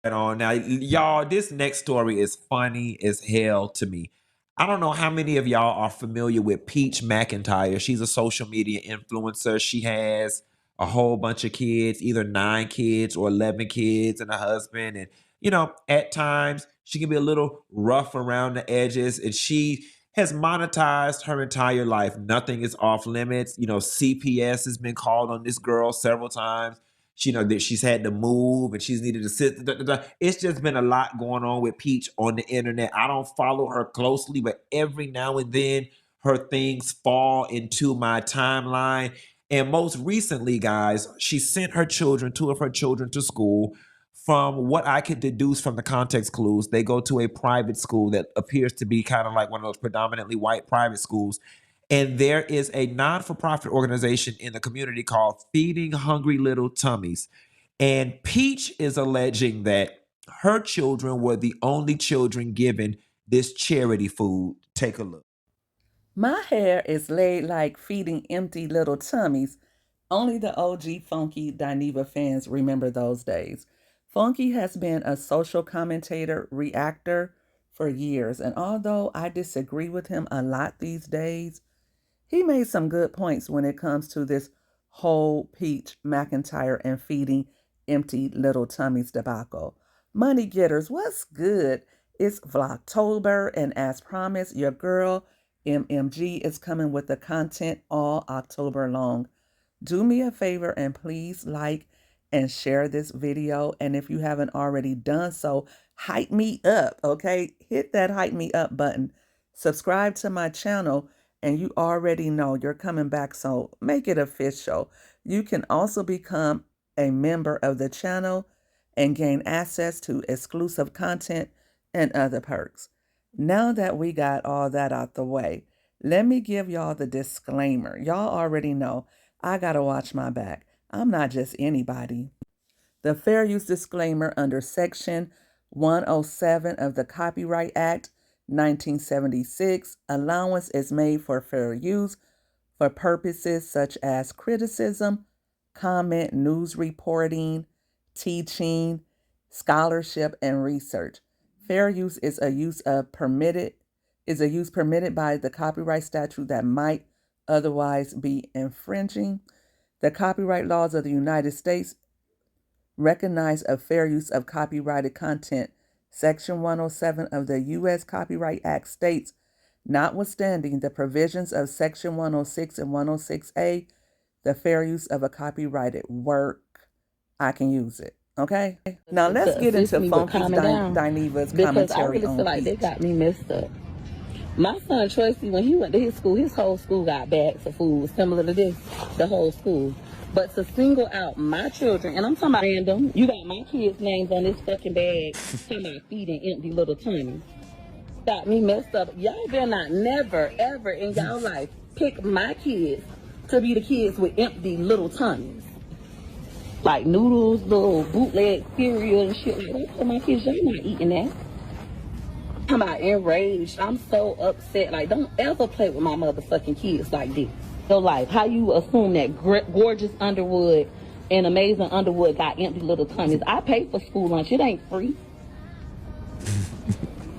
On now, y'all, this next story is funny as hell to me. I don't know how many of y'all are familiar with Peach McIntyre. She's a social media influencer. She has a whole bunch of kids, either 9 kids or 11 kids, and a husband. And, at times she can be a little rough around the edges. And she has monetized her entire life. Nothing is off limits. CPS has been called on this girl several times. She know that she's had to move and she's needed to sit. It's just been a lot going on with Peach on the internet. I don't follow her closely, but every now and then her things fall into my timeline. And most recently, guys, she sent two of her children to school. From what I could deduce from the context clues, they go to a private school that appears to be kind of like one of those predominantly white private schools. And there is a non for profit organization in the community called Feeding Hungry Little Tummies. And Peach is alleging that her children were the only children given this charity food. Take a look. My hair is laid like feeding empty little tummies. Only the OG Funky Dineva fans remember those days. Funky has been a social commentator, reactor for years, and although I disagree with him a lot these days, he made some good points when it comes to this whole Peach McIntyre and feeding empty little tummies debacle. Money getters, what's good? It's Vlogtober, and as promised, your girl MMG is coming with the content all October long. Do me a favor and please like and share this video. And if you haven't already done so, hype me up, okay? Hit that hype me up button. Subscribe to my channel, and you already know you're coming back, so make it official. You can also become a member of the channel and gain access to exclusive content and other perks. Now that we got all that out the way, let me give y'all the disclaimer. Y'all already know I gotta watch my back. I'm not just anybody. The fair use disclaimer under Section 107 of the Copyright Act 1976, allowance is made for fair use for purposes such as criticism, comment, news reporting, teaching, scholarship, and research. Fair use is a use permitted by the copyright statute that might otherwise be infringing. The copyright laws of the United States recognize a fair use of copyrighted content. Section 107 of the U.S. Copyright Act states, notwithstanding the provisions of Section 106 and 106A, the fair use of a copyrighted work, I can use it. Okay? Now let's To get assist into me with Funky's calming down Dineva's because I commentary really on feel like they Peach. got me messed up. My son Tracy, when he went to his school, his whole school got bags of food similar to this, the whole school. But to single out my children, and I'm talking about random, you got my kids' names on this fucking bag, talking about feeding empty little tummies. Got me messed up. Y'all better not never, ever in y'all life pick my kids to be the kids with empty little tummies. Like noodles, little bootleg cereal and shit like that. For my kids, y'all not eating that. I'm out enraged. I'm so upset. Like, don't ever play with my motherfucking kids like this. Your life, how you assume that gorgeous Underwood and amazing Underwood got empty little tummies? I pay for school lunch. It ain't free.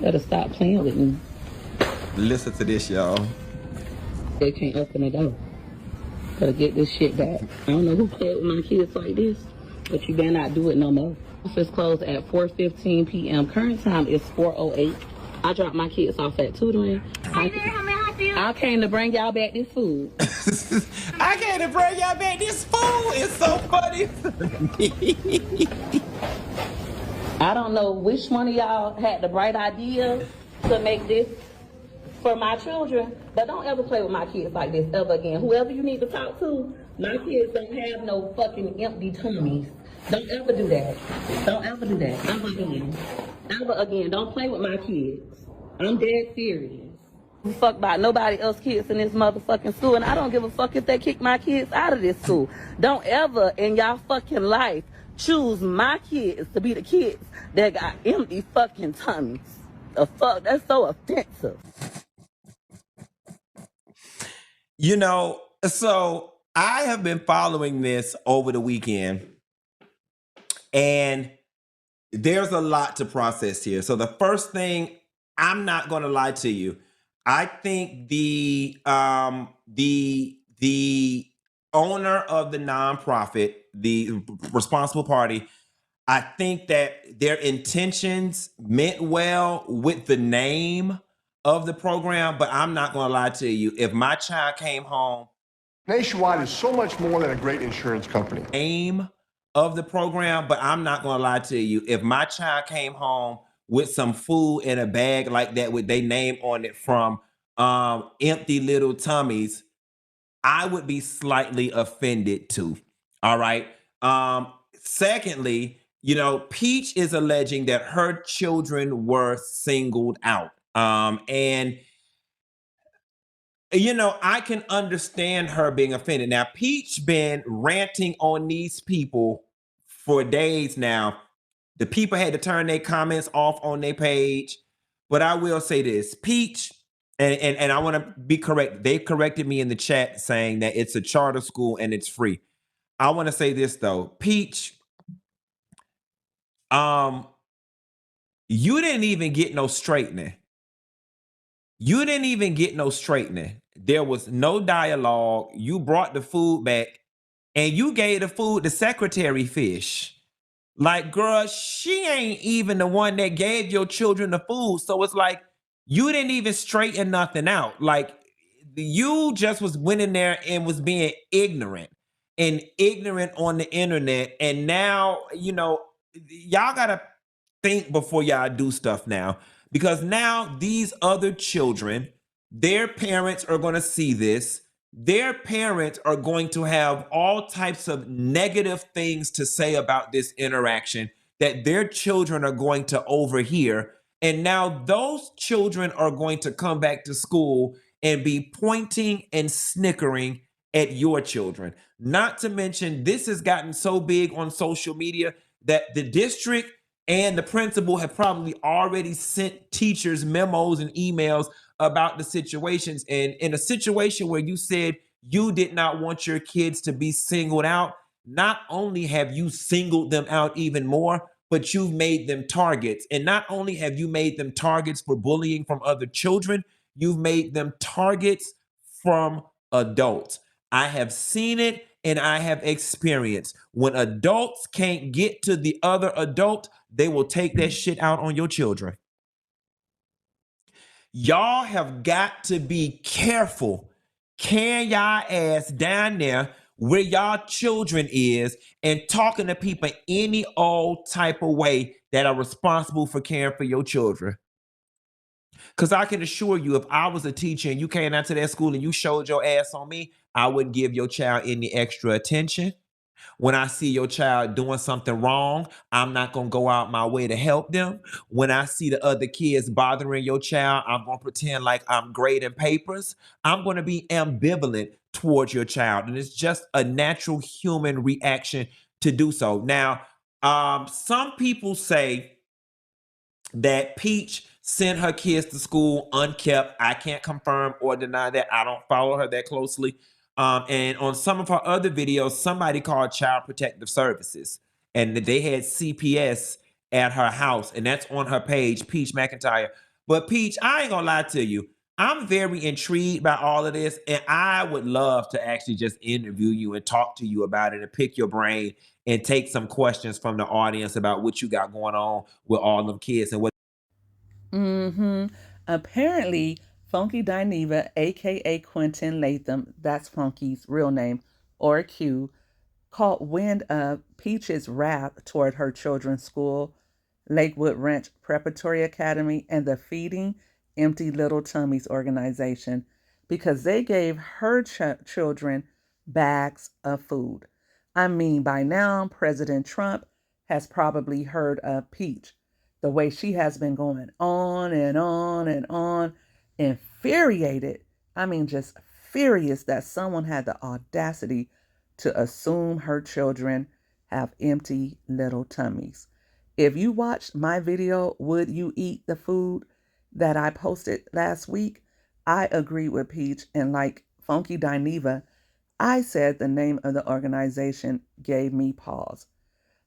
Better stop playing with me. Listen to this, y'all. They can't open the door. Better get this shit back. I don't know who played with my kids like this, but you better not do it no more. Office closed at 4:15 p.m. Current time is 4:08. I dropped my kids off at tutoring. Hi there, how may I help you? I came to bring y'all back this food. I came to bring y'all back this food. It's so funny. I don't know which one of y'all had the bright idea to make this for my children, but don't ever play with my kids like this ever again. Whoever you need to talk to, my kids don't have no fucking empty tummies. Don't ever do that. Don't ever do that. Ever again. Ever again. Don't play with my kids. I'm dead serious. Fuck about nobody else kids in this motherfucking school, and I don't give a fuck if they kick my kids out of this school. Don't ever in y'all fucking life choose my kids to be the kids that got empty fucking tummies. The fuck? That's so offensive. So I have been following this over the weekend, and there's a lot to process here. So the first thing, I'm not going to lie to you. I think the owner of the nonprofit, the responsible party, I think that their intentions meant well with the name of the program, but I'm not going to lie to you. If my child came home, Nationwide is so much more than a great insurance company. name of the program, but I'm not going to lie to you. If my child came home with some food in a bag like that with their name on it from Empty Little Tummies, I would be slightly offended too. All right. Secondly, Peach is alleging that her children were singled out. And I can understand her being offended. Now, Peach been ranting on these people for days now. The people had to turn their comments off on their page. But I will say this, Peach, and I want to be correct. They corrected me in the chat saying that it's a charter school and it's free. I want to say this though, Peach, you didn't even get no straightening. You didn't even get no straightening. There was no dialogue. You brought the food back and you gave the food to Secretary Fish. Like, girl, she ain't even the one that gave your children the food. So it's like, you didn't even straighten nothing out. Like, you just went in there and was being ignorant on the internet. And now, y'all got to think before y'all do stuff now. Because now these other children, their parents are going to see this. Their parents are going to have all types of negative things to say about this interaction that their children are going to overhear. And now those children are going to come back to school and be pointing and snickering at your children. Not to mention, this has gotten so big on social media that the district and the principal have probably already sent teachers memos and emails about the situations. And in a situation where you said you did not want your kids to be singled out, not only have you singled them out even more, but you've made them targets. And not only have you made them targets for bullying from other children, you've made them targets from adults. I have seen it and I have experienced. When adults can't get to the other adult, they will take that shit out on your children. Y'all have got to be careful. Can y'all ass down there where y'all children is and talking to people any old type of way that are responsible for caring for your children? Because I can assure you, if I was a teacher and you came out to that school and you showed your ass on me, I wouldn't give your child any extra attention. When I see your child doing something wrong, I'm not going to go out my way to help them. When I see the other kids bothering your child, I'm going to pretend like I'm grading papers. I'm going to be ambivalent towards your child. And it's just a natural human reaction to do so. Now, some people say that Peach sent her kids to school unkept. I can't confirm or deny that. I don't follow her that closely. And on some of her other videos, somebody called Child Protective Services, and they had CPS at her house, and that's on her page, Peach Mcintyre. But Peach, I ain't gonna lie to you. I'm very intrigued by all of this, and I would love to actually just interview you and talk to you about it and pick your brain and take some questions from the audience about what you got going on with all them kids and what. Apparently, Funky Dineva, aka Quentin Latham, that's Funky's real name, or Q, caught wind of Peach's wrath toward her children's school, Lakewood Ranch Prepatory Academy, and the Feeding Empty Little Tummies organization because they gave her children bags of food. I mean, by now, President Trump has probably heard of Peach, the way she has been going on and on and on, infuriated. I mean, just furious that someone had the audacity to assume her children have empty little tummies. If you watched my video, Would You Eat the Food, that I posted last week, I agree with Peach. And like Funky Dineva, I said the name of the organization gave me pause.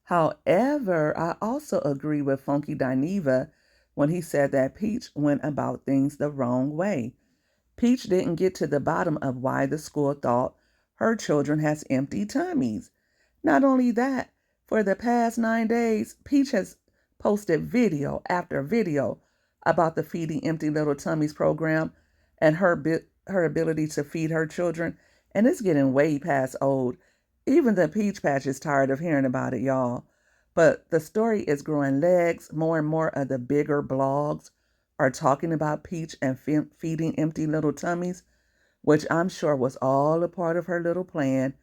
However, I also agree with Funky Dineva when he said that Peach went about things the wrong way. Peach didn't get to the bottom of why the school thought her children has empty tummies. Not only that, for the past 9 days, Peach has posted video after video about the Feeding Empty Little Tummies program and her ability to feed her children, and it's getting way past old. Even the Peach Patch is tired of hearing about it, y'all. But the story is growing legs. More and more of the bigger blogs are talking about Peach and feeding empty little tummies, which I'm sure was all a part of her little plan.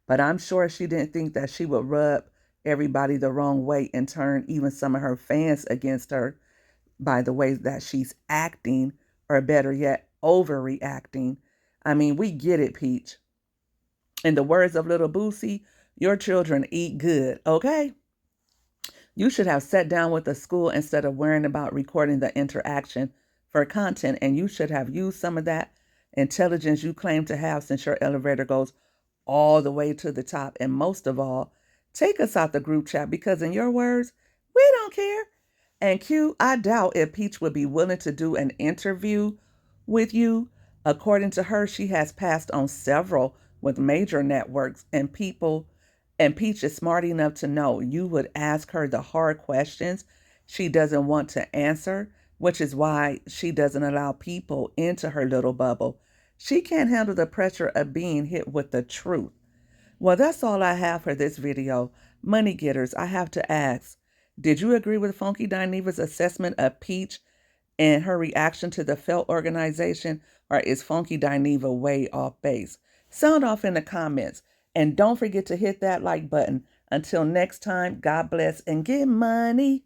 But I'm sure she didn't think that she would rub everybody the wrong way and turn even some of her fans against her by the way that she's acting, or better yet, overreacting. I mean, we get it, Peach. In the words of Little Boosie, your children eat good, okay? You should have sat down with the school instead of worrying about recording the interaction for content, and you should have used some of that intelligence you claim to have since your elevator goes all the way to the top. And most of all, take us out the group chat because, in your words, we don't care. And Q, I doubt if Peach would be willing to do an interview with you. According to her, she has passed on several with major networks and people, and Peach is smart enough to know you would ask her the hard questions she doesn't want to answer, which is why she doesn't allow people into her little bubble. She can't handle the pressure of being hit with the truth. Well, that's all I have for this video. Money getters, I have to ask, did you agree with Funky Dineva's assessment of Peach and her reaction to the F.E.L.T organization, or is Funky Dineva way off base? Sound off in the comments. And don't forget to hit that like button. Until next time, God bless and get money.